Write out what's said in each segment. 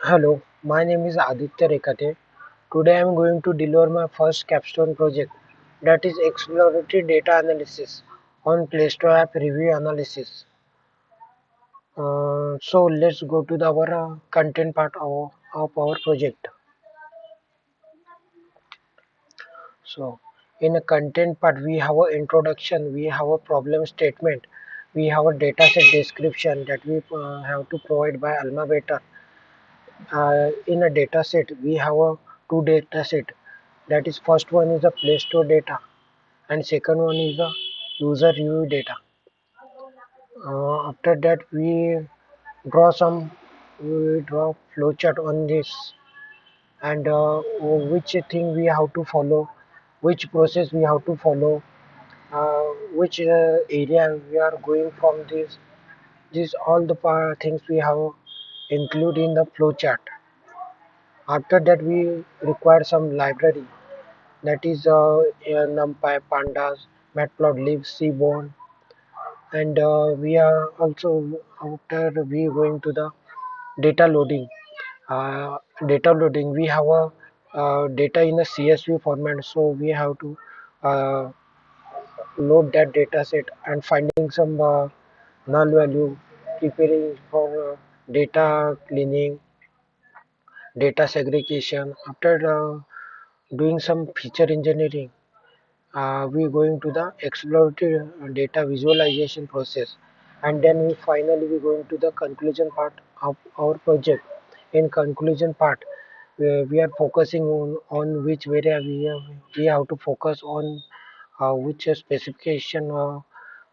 Hello, my name is Aditya Rekate. Today I am going to deliver my first capstone project, that is exploratory data analysis on Play Store app review analysis. So let's go to our content part of our project. So in a content part we have a introduction, we have a problem statement, we have a dataset description that we have to provide by Alma Beta. In a dataset we have a two dataset. That is first one is the Play Store data and second one is the user review data. After that we draw flowchart on this and which thing we have to follow, which process we have to follow, which area we are going from this. These all the things we have include in the flowchart. After that we require some library, that is NumPy, Pandas, Matplotlib, Seaborn, and we are also after we going to the data loading. Uh, Data loading we have a data in a CSV format, so we have to uh, load that data set and finding some null value, preparing for data cleaning, data segregation. After doing some feature engineering, we going to the exploratory data visualization process, and then we finally we going to the conclusion part of our project. In conclusion part we are focusing on which area we have to focus on, which specification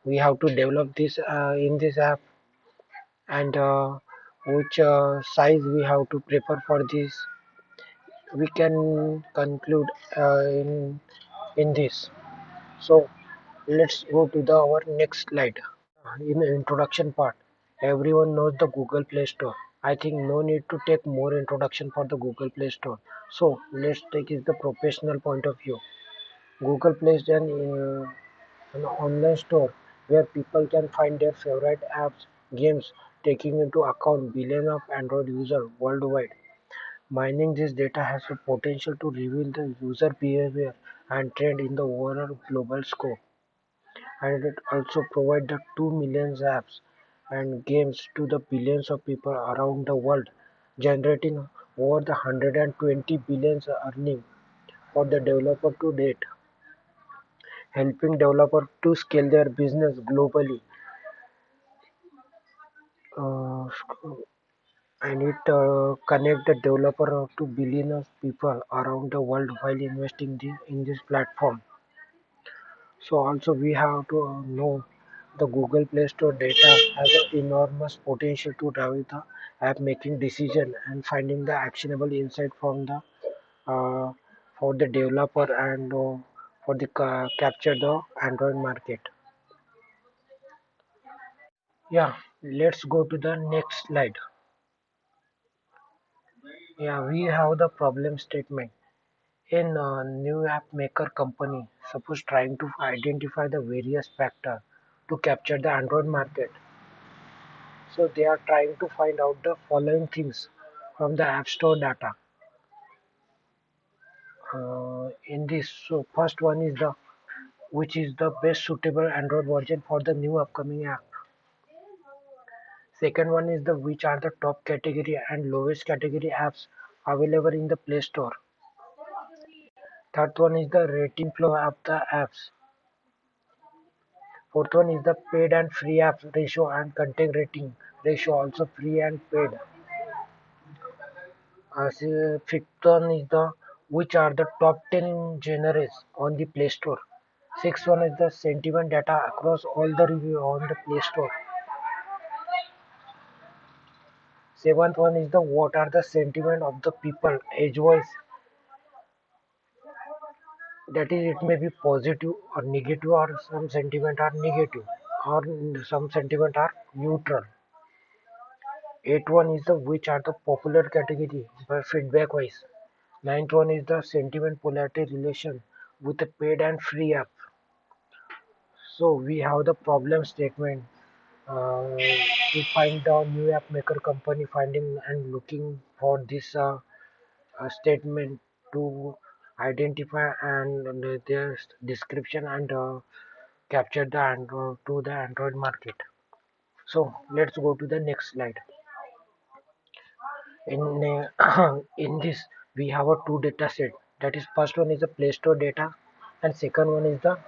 we have to develop this in this app, and which size we have to prepare for this. We can conclude in this. So let's go to the our next slide. In the introduction part, everyone knows the Google Play Store. I think no need to take more introduction for the Google Play Store. So let's take is the professional point of view. Google Play is an online store where people can find their favorite apps, games, taking into account billions of Android users worldwide. Mining this data has the potential to reveal the user behavior and trend in the overall global scope, and it also provides the 2 million apps and games to the billions of people around the world, generating over the 120 billions earning for the developer to date, helping developers to scale their business globally. Uh, and it connect the developer to billions of people around the world while investing in this platform. So also we have to know the Google Play Store data has an enormous potential to drive the app making decision and finding the actionable insight from the uh, for the developer and for the capture the Android market. Yeah, let's go to the next slide. Yeah, we have the problem statement. In a new app maker company, suppose trying to identify the various factors to capture the Android market. So they are trying to find out the following things from the App Store data. In this, so first one is the which is the best suitable Android version for the new upcoming app. Second one is the which are the top category and lowest category apps available in the Play Store. Third one is the rating flow of the apps. Fourth one is the paid and free apps ratio and content rating ratio, also free and paid. Fifth one is the which are the top 10 genres on the Play Store. Sixth one is the sentiment data across all the review on the Play Store. Seventh one is the what are the sentiment of the people age wise, that is it may be positive or negative, or some sentiment are negative, or some sentiment are neutral. Eighth one is the which are the popular category by feedback wise. Ninth one is the sentiment polarity relation with the paid and free app. So we have the problem statement. Uh, we find the new app maker company finding and looking for this statement to identify and their description and capture the Android to the Android market. So let's go to the next slide. In this we have a two data set. That is first one is the Play Store data and second one is the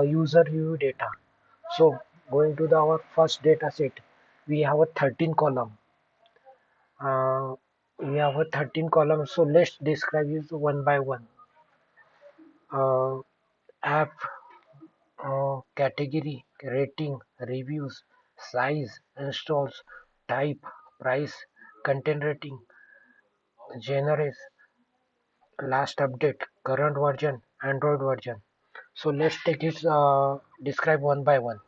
user view data. So going to our first data set, we have a 13 column. Uh, we have a 13 columns. So let's describe it one by one. App, category, rating, reviews, size, installs, type, price, content rating, genres, last update, current version, Android version. So let's take it describe one by one.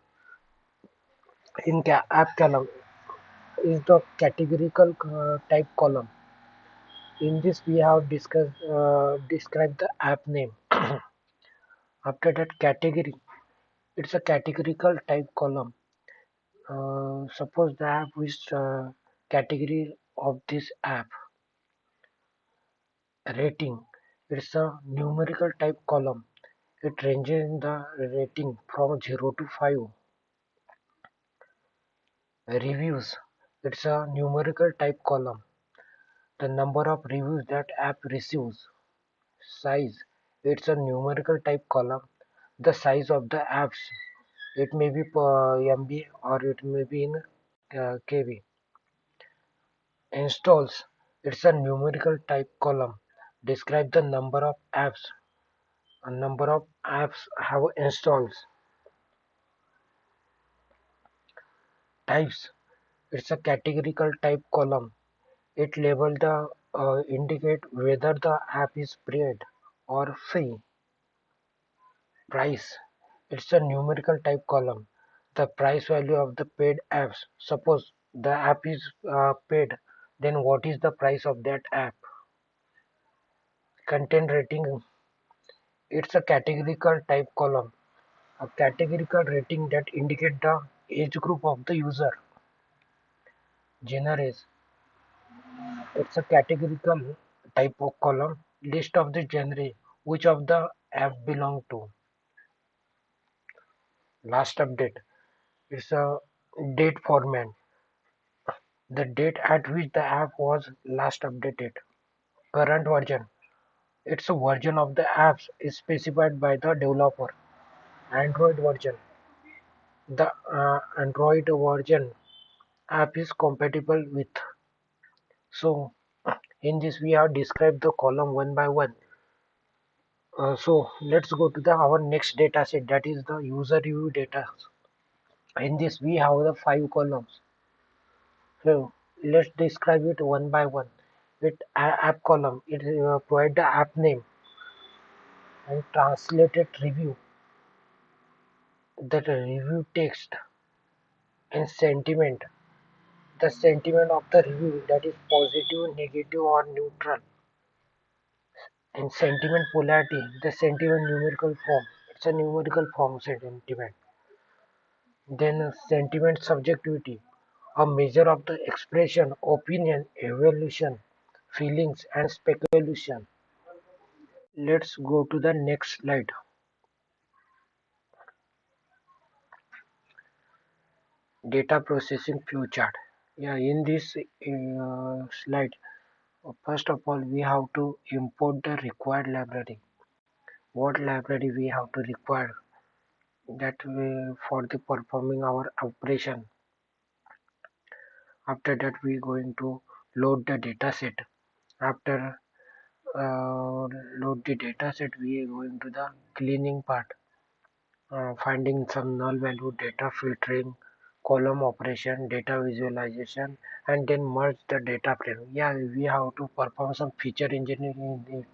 In app column is the categorical type column. In this we have discussed described the app name. After that category, it's a categorical type column. Suppose the app is category of this app. Rating, it's a numerical type column. It ranges in the rating from 0 to 5. Reviews, it's a numerical type column. The number of reviews that app receives. Size, it's a numerical type column. The size of the apps, it may be per MB or it may be in KB. Installs, it's a numerical type column. Describe the number of apps. A number of apps have installs. Types, it's a categorical type column. It label the indicate whether the app is paid or free. Price, it's a numerical type column. The price value of the paid apps. Suppose the app is paid, then what is the price of that app? Content rating, it's a categorical type column. A categorical rating that indicate the age group of the user. Genres, it's a categorical type of column. List of the genre which of the app belong to. Last update, it's a date format. The date at which the app was last updated. Current version, it's a version of the apps is specified by the developer. Android version, the Android version app is compatible with. So in this we have described the column one by one. So let's go to the our next data set, that is the user review data. In this we have the five columns. So let's describe it one by one. With app column, it provide the app name and translated review, the review text and sentiment. The sentiment of the review, that is positive, negative or neutral. And sentiment polarity, the sentiment numerical form. It's a numerical form sentiment. Then sentiment subjectivity, a measure of the expression, opinion, evaluation, feelings and speculation. Let's go to the next slide. Data processing flow chart. Yeah, in this slide, first of all, we have to import the required library. What library we have to require that we, for the performing our operation. After that, we going to load the data set. After load the data set, we are going to the cleaning part, finding some null value, data filtering, column operation, data visualization, and then merge the data frame. Yeah, we have to perform some feature engineering in it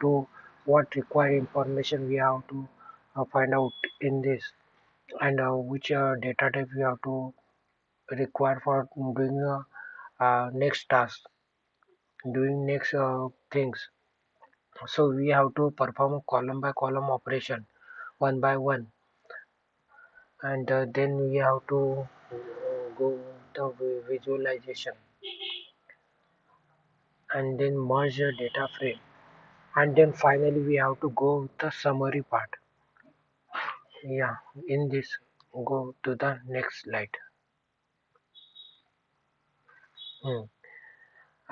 to what required information we have to find out in this, and which data type we have to require for doing next task, doing next things. So we have to perform column by column operation one by one, and then we have to go. the visualization, and then merge the data frame, and then finally we have to go with the summary part. Yeah, in this, go to the next slide. Hmm.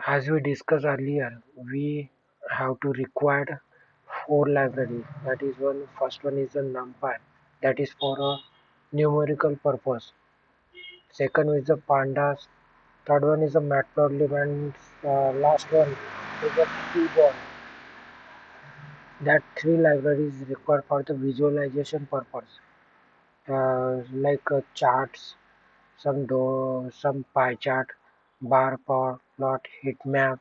As we discussed earlier, we have to require four libraries. That is one. First one is a NumPy, that is for a numerical purpose. Second is the pandas. Third one is a matplotlib, and last one is a keyboard. That three libraries required for the visualization purpose, like charts, some pie chart, bar plot, heat map.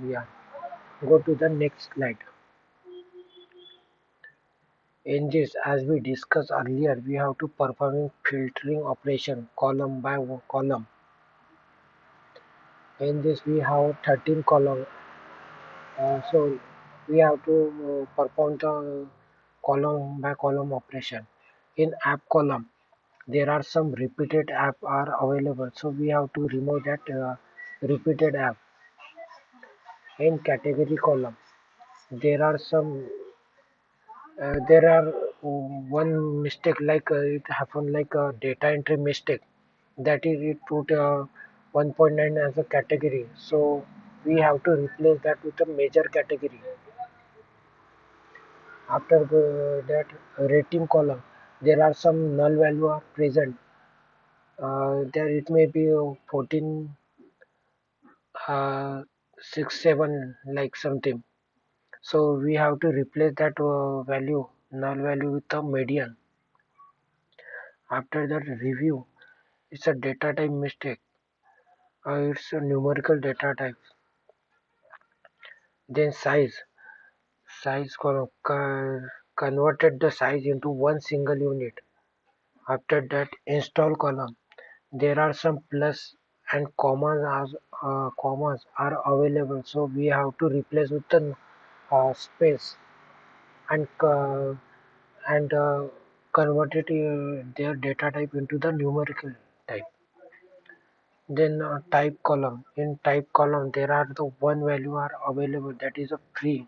Yeah. Go to the next slide. In this, as we discussed earlier, we have to performing filtering operation column by column. In this, we have 13 column. So we have to perform the column by column operation. In app column, there are some repeated app are available. So we have to remove that repeated app. In category column, there are some there are one mistake like it happened like a data entry mistake, that is it put 1.9 as a category, so we have to replace that with a major category. After that rating column, there are some null value are present, there it may be 14 uh, 6 7 like something, so we have to replace that value null value with a median. After that review, it's a data type mistake, it's a numerical data type. Then size column converted the size into one single unit. After that install column, there are some plus and commas are available, so we have to replace with the space and and convert it their data type into the numerical type. Then type column. In type column, there are the one value are available, that is a free.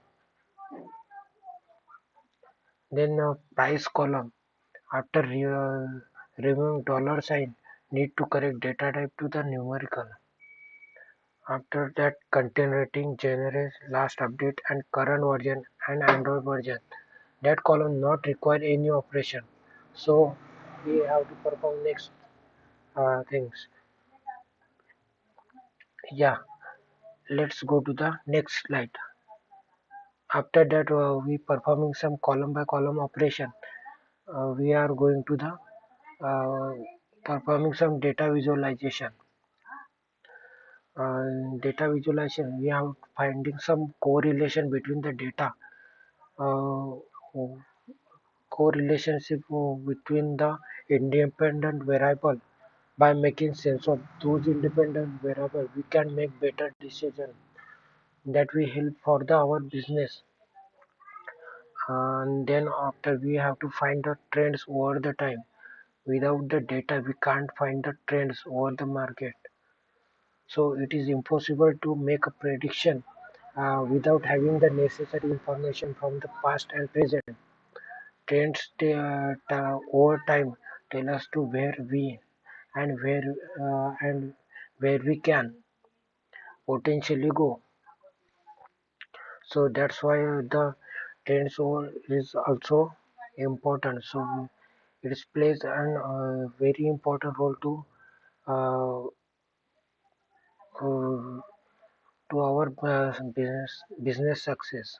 Then price column. After removing dollar sign, need to correct data type to the numerical. After that content rating generates last update and current version and Android version. That column not require any operation. So we have to perform next things. Yeah, let's go to the next slide. After that, we performing some column by column operation. We are going to the uh, performing some data visualization. Data visualization, we are finding some correlation between the data, uh, correlationship between the independent variable. By making sense of those independent variables, we can make better decision that will help for the our business. And then after we have to find the trends over the time. Without the data, we can't find the trends over the market. So it is impossible to make a prediction without having the necessary information from the past and present. Trends over time tell us to where we and where we can potentially go. So that's why the trends over is also important. So it plays an very important role uh, uh, to our business success.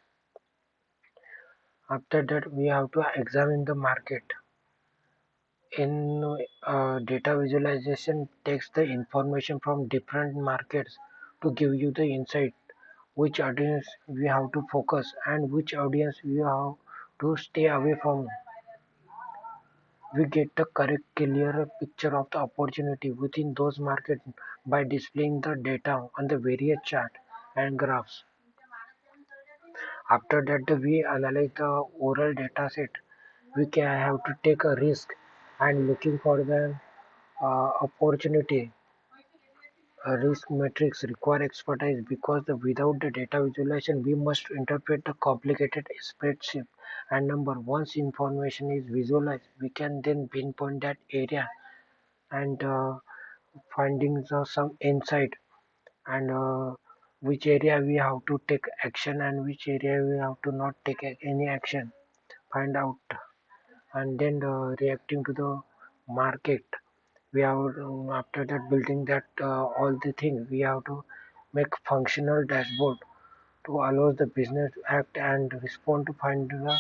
After that, we have to examine the market. In data visualization, takes the information from different markets to give you the insight which audience we have to focus and which audience we have to stay away from. We get the correct, clearer picture of the opportunity within those markets by displaying the data on the various chart and graphs. After that, we analyze the overall data set. We can have to take a risk and looking for them. opportunity risk metrics require expertise because without the data visualization, we must interpret the complicated spreadsheet and number. Once information is visualized, we can then pinpoint that area and findings some insight and which area we have to take action and which area we have to not take any action. Find out and then reacting to the market. We have after that building that all the things we have to make functional dashboard to allow the business to act and respond to find the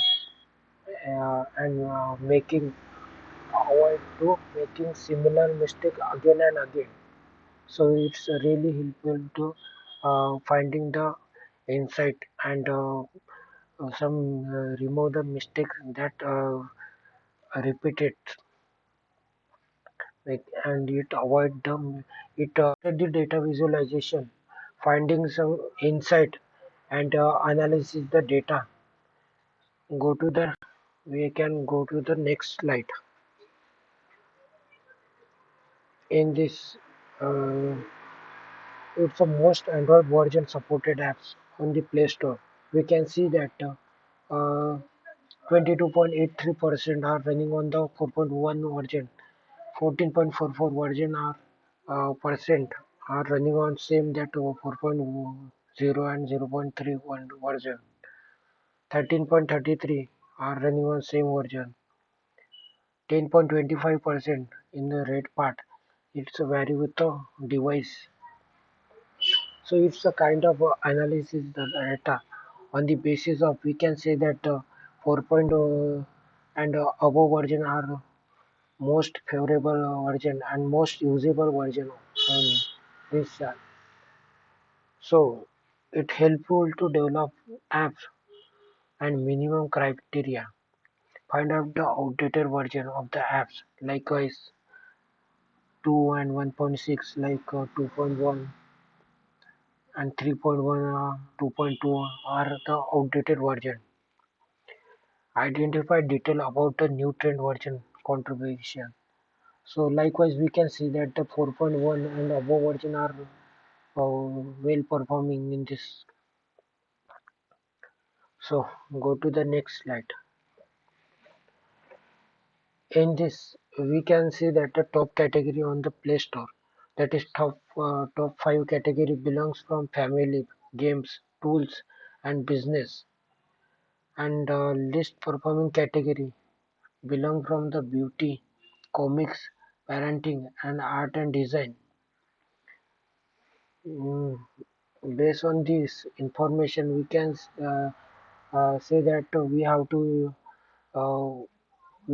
and making avoid to making similar mistake again and again. So it's really helpful to finding the insight and some remove the mistakes that repeated and it avoid them it the data visualization finding some insight and analysis the data go to the we can go to the next slide in this uh, it's the most android version supported apps on the play store we can see that 22.83% are running on the 4.1 version 14.44 version are percent are running on same that 4.0 and 0.31 version. 13.33 are running on same version. 10.25% in the red part. It's vary with the device. So it's a kind of analysis the data on the basis of we can say that 4.0 and above version are most favorable version and most usable version on this so it helpful to develop apps and minimum criteria. Find out the outdated version of the apps likewise 2 and 1.6 like 2.1 and 3.1 2.2 are the outdated version. Identify detail about the new trend version contribution. So likewise we can see that the 4.1 and above version are well performing in this. So go to the next slide. In this, we can see that the top category on the Play Store, that is top five category belongs from family, games, tools, and business, and least performing category belong from the beauty, comics, parenting, and art and design. Mm, Based on this information, we can say that uh, we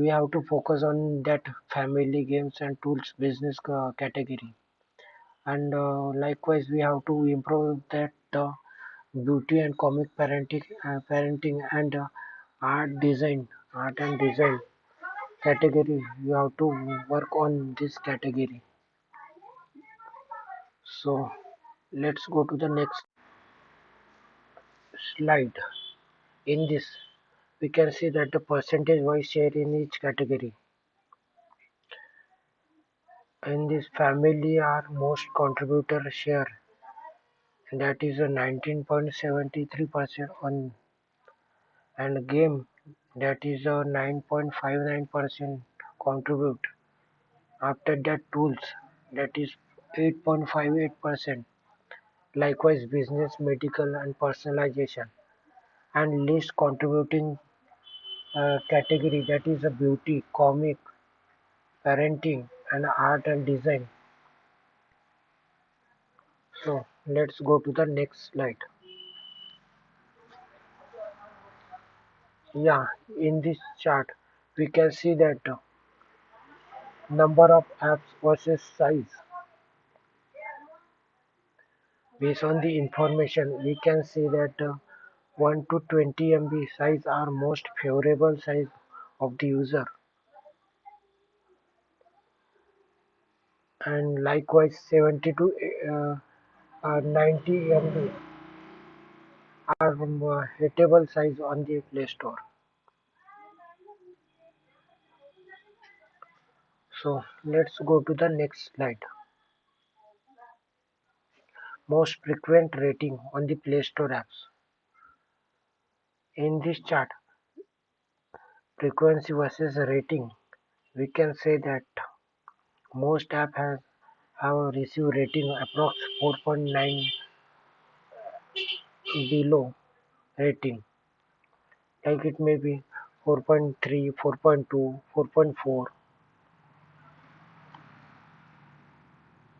have to focus on that family games and tools business category and likewise we have to improve that beauty and comic parenting and art and design category you have to work on this category so let's go to the next slide in this we can see that the percentage wise share in each category in this family are most contributor share that is a 19.73% on and game that is a 9.59% contribute. After that tools that is 8.58%. Likewise business, medical and personalization and least contributing category that is a beauty, comic, parenting and art and design. So let's go to the next slide. Yeah, in this chart we can see that number of apps versus size. Based on the information, we can see that 1 to 20 MB size are most favorable size of the user, and likewise 70 to 90 MB are hateable size on the Play Store. So let's go to the next slide. Most frequent rating on the Play Store apps. In this chart, frequency versus rating, we can say that most apps have received rating approx 4.9 below rating, like it may be 4.3, 4.2, 4.4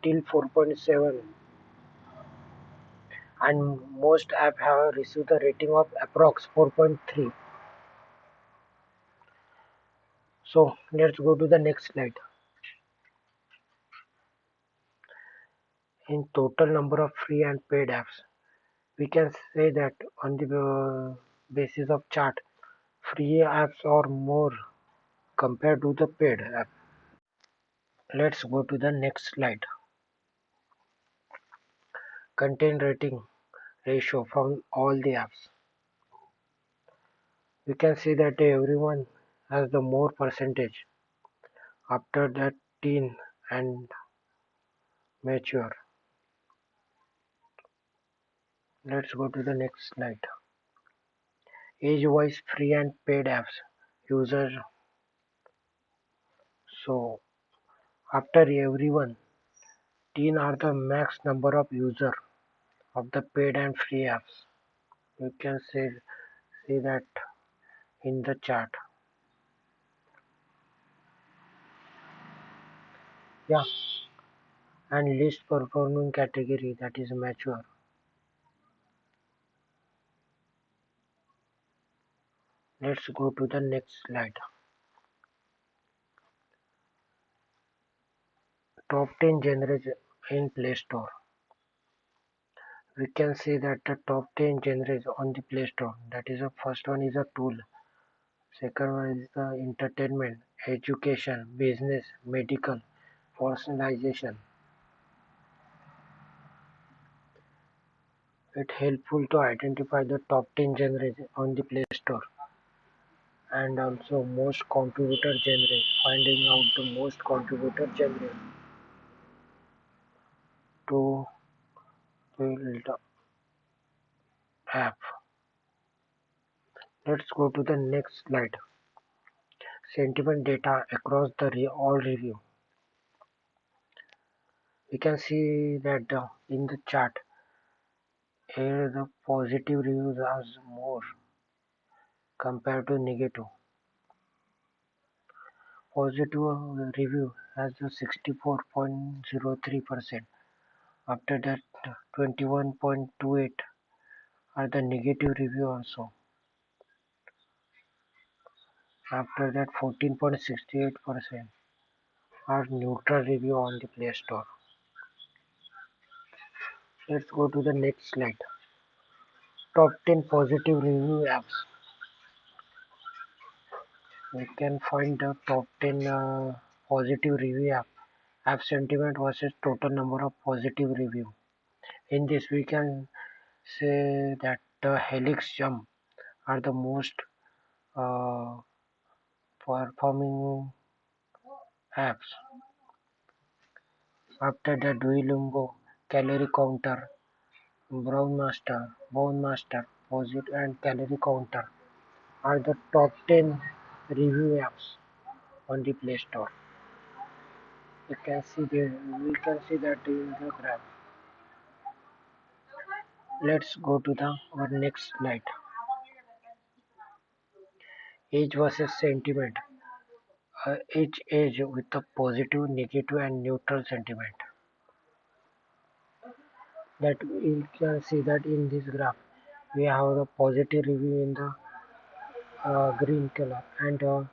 till 4.7, and most apps have received a rating of approx 4.3. So let's go to the next slide. In total number of free and paid apps, we can say that on the basis of chart, free apps are more compared to the paid app. Let's go to the next slide. Content rating ratio from all the apps. We can see that everyone has the more percentage. After that, teen and mature. Let's go to the next slide. Age-wise free and paid apps user. So after everyone, teen are the max number of user of the paid and free apps. You can see that in the chart. Yeah, and least performing category, that is mature. Let's go to the next slide. Top 10 genres in Play Store. We can see that the top 10 genres on the Play Store. That is the first one is a tool. Second one is the entertainment, education, business, medical, personalization. It helpful to identify the top 10 genres on the Play Store, and also most contributor genre, finding out the most contributor genre to the app. Let's go to the next slide. Sentiment data across the all review. We can see that in the chart here the positive reviews are more compared to negative. Positive review has a 64.03%. After that, 21.28 are the negative review also. After that, 14.68% are neutral review on the Play Store. Let's go to the next slide. Top 10 positive review apps. We can find the top 10 positive review app sentiment versus total number of positive review. In this, we can say that the Helix Jump are the most uh, performing apps. After that, Duolingo, Calorie Counter, Bone Master, Posit, and Calorie Counter are the top 10 review apps on the Play Store. We can see that in the graph. Let's go to the our next slide. Age versus sentiment. Each age with a positive, negative, and neutral sentiment. That we can see that in this graph, we have the positive review in the green color and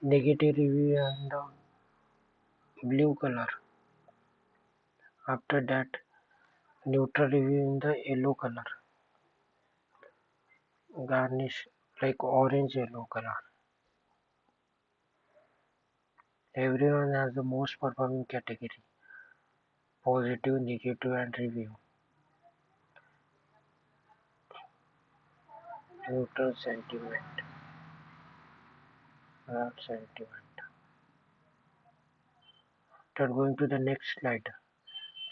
negative review in the blue color. After that, neutral review in the yellow color, garnish like orange yellow color. Everyone has the most performing category: positive, negative, and review. Neutral sentiment, not sentiment. After going to the next slide,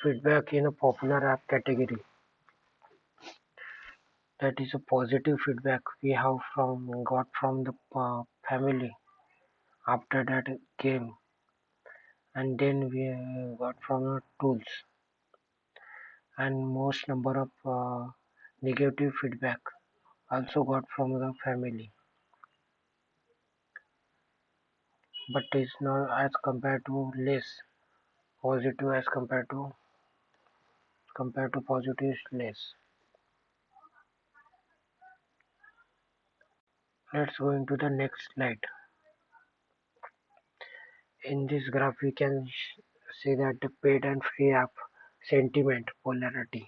feedback in a popular app category. That is a positive feedback we have got from the family after that game, and then we got from the tools, and most number of negative feedback also got from the family, but is not as compared to less positive as compared to positive is less. Let's go into the next slide. In this graph, we can see that the paid and free app sentiment polarity,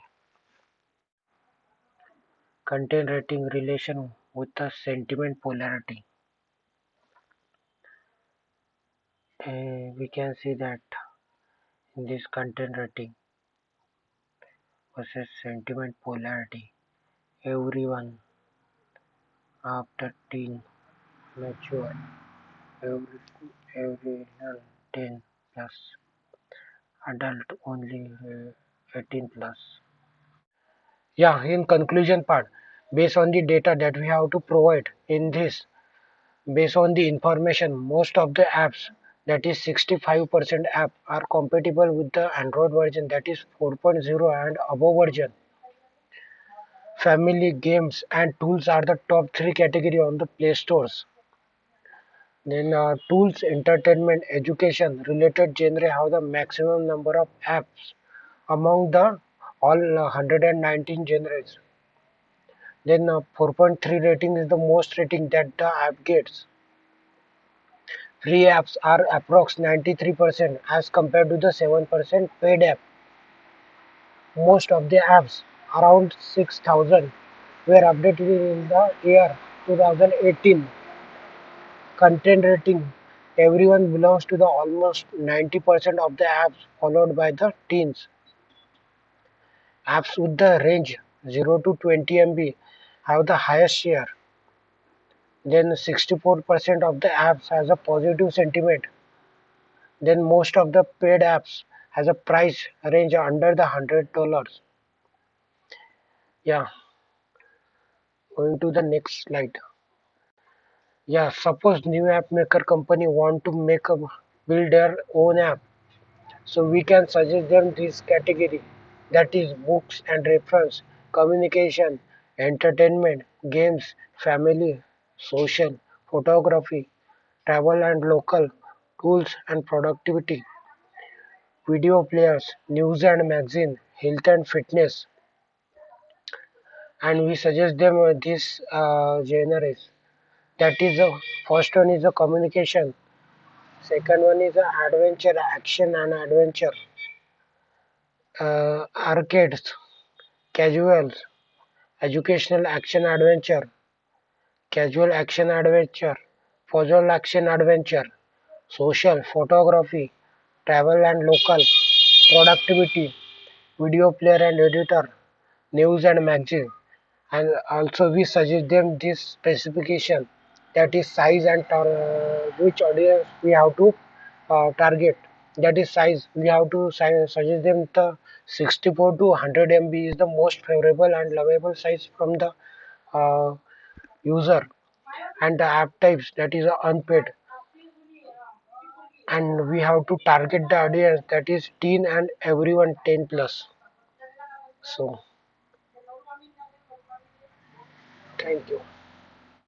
content rating relation with the sentiment polarity. We can see that in this content rating versus sentiment polarity, everyone after teen mature, every, everyone 10 plus, adult only 18 plus. Yeah, in conclusion part, based on the data that we have to provide in this, based on the information, most of the apps, that is 65% app, are compatible with the Android version, that is 4.0 and above version. Family, games and tools are the top three category on the Play Stores. Then tools, entertainment, education, related genre have the maximum number of apps among the all 119 genres. Then 4.3 rating is the most rating that the app gets. Free apps are approx 93% as compared to the 7% paid app. Most of the apps, around 6,000, were updated in the year 2018. Content rating, everyone belongs to the almost 90% of the apps followed by the teens. Apps with the range 0 to 20 MB have the highest share. Then 64% of the apps has a positive sentiment. Then most of the paid apps has a price range under the $100. Yeah, going to the next slide. Yeah, suppose new app maker company want to build their own app. So we can suggest them this category, that is books and reference, communication, entertainment, games, family, social, photography, travel and local, tools and productivity, video players, news and magazine, health and fitness, and we suggest them this genres. That is the first one is a communication, second one is a adventure, action and adventure, arcades, casuals, educational action adventure, casual action adventure, puzzle action adventure, social photography, travel and local, productivity, video player and editor, news and magazine. And also we suggest them this specification, that is size and which audience we have to target, that is size we have to suggest them the 64 to 100 MB is the most favorable and lovable size from the uh, user, and the app types, that is unpaid, and we have to target the audience, that is teen and everyone 10 plus. So thank you.